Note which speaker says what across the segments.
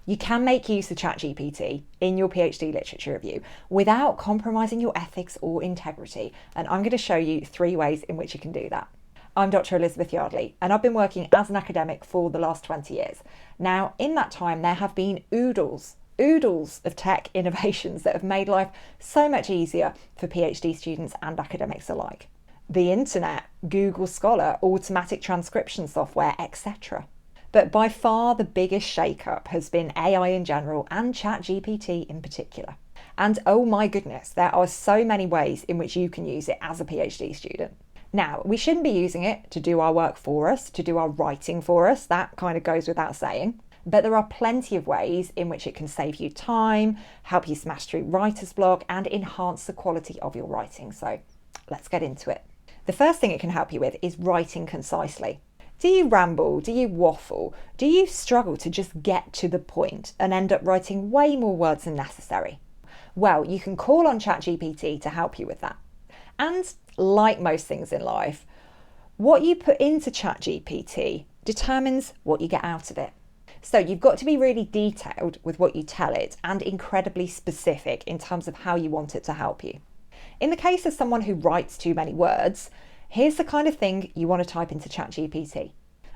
Speaker 1: You can make use of ChatGPT in your PhD literature review without compromising your ethics or integrity, and I'm going to show you 3 ways in which you can do that. I'm Dr. Elizabeth Yardley, and I've been working as an academic for the last 20 years. Now, in that time, there have been oodles of tech innovations that have made life so much easier for PhD students and academics alike. The internet, Google Scholar, automatic transcription software, etc. But by far the biggest shake-up has been AI in general and ChatGPT in particular. And oh my goodness, there are so many ways in which you can use it as a PhD student. Now, we shouldn't be using it to do our work for us, to do our writing for us, that kind of goes without saying. But there are plenty of ways in which it can save you time, help you smash through writer's block, and enhance the quality of your writing. So let's get into it. The first thing it can help you with is writing concisely. Do you ramble? Do you waffle? Do you struggle to just get to the point and end up writing way more words than necessary? Well, you can call on ChatGPT to help you with that. And like most things in life, what you put into ChatGPT determines what you get out of it. So you've got to be really detailed with what you tell it and incredibly specific in terms of how you want it to help you. In the case of someone who writes too many words, here's the kind of thing you want to type into ChatGPT.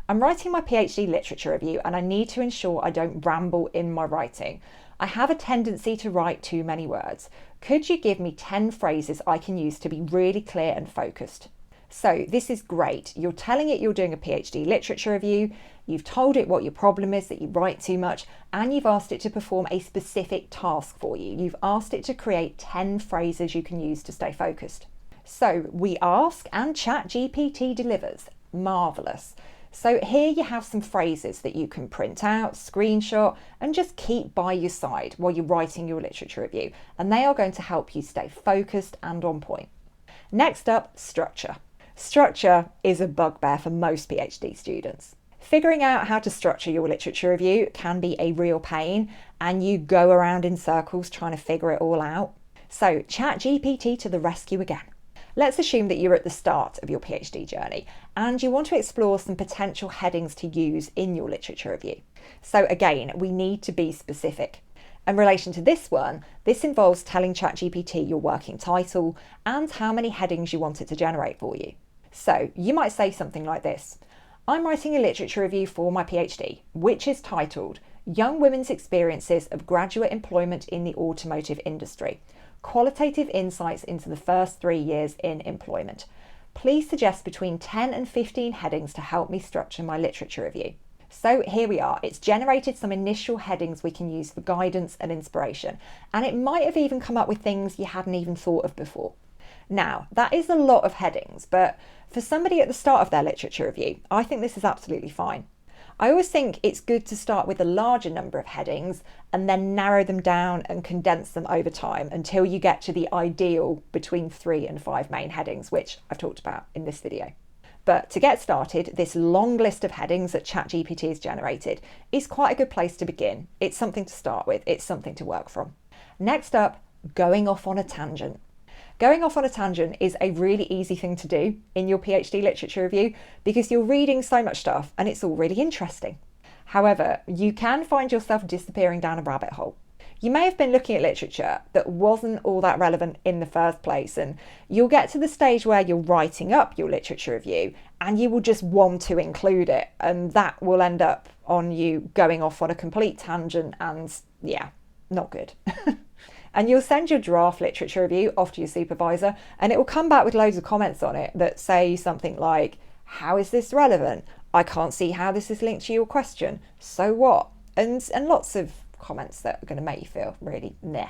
Speaker 1: I'm writing my PhD literature review and I need to ensure I don't ramble in my writing. I have a tendency to write too many words. Could you give me 10 phrases I can use to be really clear and focused? So this is great. You're telling it you're doing a PhD literature review, you've told it what your problem is, that you write too much, and you've asked it to perform a specific task for you. You've asked it to create 10 phrases you can use to stay focused. So we ask and ChatGPT delivers. Marvellous. So here you have some phrases that you can print out, screenshot, and just keep by your side while you're writing your literature review. And they are going to help you stay focused and on point. Next up, structure. Structure is a bugbear for most PhD students. Figuring out how to structure your literature review can be a real pain, and you go around in circles trying to figure it all out. So ChatGPT to the rescue again. Let's assume that you're at the start of your PhD journey and you want to explore some potential headings to use in your literature review. So again, we need to be specific. In relation to this one, this involves telling ChatGPT your working title and how many headings you want it to generate for you. So you might say something like this: I'm writing a literature review for my PhD, which is titled Young Women's Experiences of Graduate Employment in the Automotive Industry. Qualitative insights into the first 3 years in employment. Please suggest between 10 and 15 headings to help me structure my literature review. So here we are. It's generated some initial headings we can use for guidance and inspiration, and it might have even come up with things you hadn't even thought of before. Now, that is a lot of headings, but for somebody at the start of their literature review, I think this is absolutely fine. I always think it's good to start with a larger number of headings and then narrow them down and condense them over time until you get to the ideal between 3 and 5 main headings, which I've talked about in this video. But to get started, this long list of headings that ChatGPT has generated is quite a good place to begin. It's something to start with, it's something to work from. Next up, going off on a tangent. Going off on a tangent is a really easy thing to do in your PhD literature review because you're reading so much stuff and it's all really interesting. However, you can find yourself disappearing down a rabbit hole. You may have been looking at literature that wasn't all that relevant in the first place, and you'll get to the stage where you're writing up your literature review and you will just want to include it, and that will end up on you going off on a complete tangent, and yeah, not good. And you'll send your draft literature review off to your supervisor and it will come back with loads of comments on it that say something like, how is this relevant? I can't see how this is linked to your question. So what? And lots of comments that are going to make you feel really meh.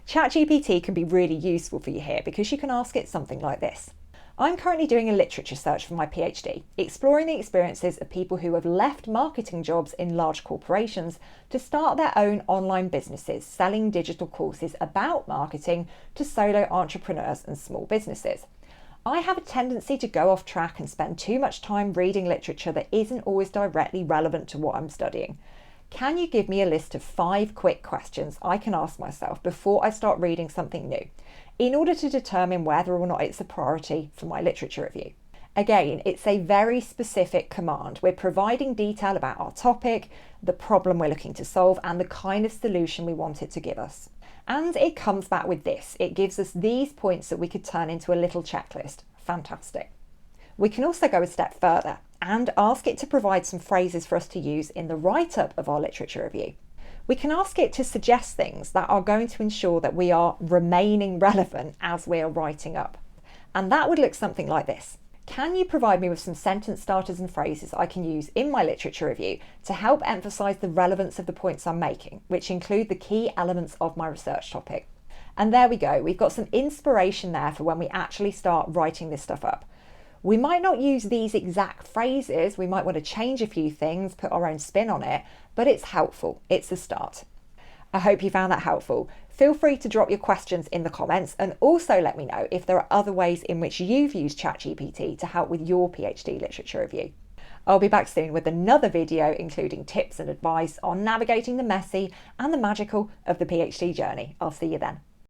Speaker 1: ChatGPT can be really useful for you here because you can ask it something like this. I'm currently doing a literature search for my PhD, exploring the experiences of people who have left marketing jobs in large corporations to start their own online businesses, selling digital courses about marketing to solo entrepreneurs and small businesses. I have a tendency to go off track and spend too much time reading literature that isn't always directly relevant to what I'm studying. Can you give me a list of 5 quick questions I can ask myself before I start reading something new, in order to determine whether or not it's a priority for my literature review? Again, it's a very specific command. We're providing detail about our topic, the problem we're looking to solve, and the kind of solution we want it to give us. And it comes back with this. It gives us these points that we could turn into a little checklist. Fantastic. We can also go a step further and ask it to provide some phrases for us to use in the write-up of our literature review. We can ask it to suggest things that are going to ensure that we are remaining relevant as we are writing up. And that would look something like this. Can you provide me with some sentence starters and phrases I can use in my literature review to help emphasise the relevance of the points I'm making, which include the key elements of my research topic? And there we go. We've got some inspiration there for when we actually start writing this stuff up. We might not use these exact phrases. We might want to change a few things, put our own spin on it, but it's helpful. It's a start. I hope you found that helpful. Feel free to drop your questions in the comments and also let me know if there are other ways in which you've used ChatGPT to help with your PhD literature review. I'll be back soon with another video including tips and advice on navigating the messy and the magical of the PhD journey. I'll see you then.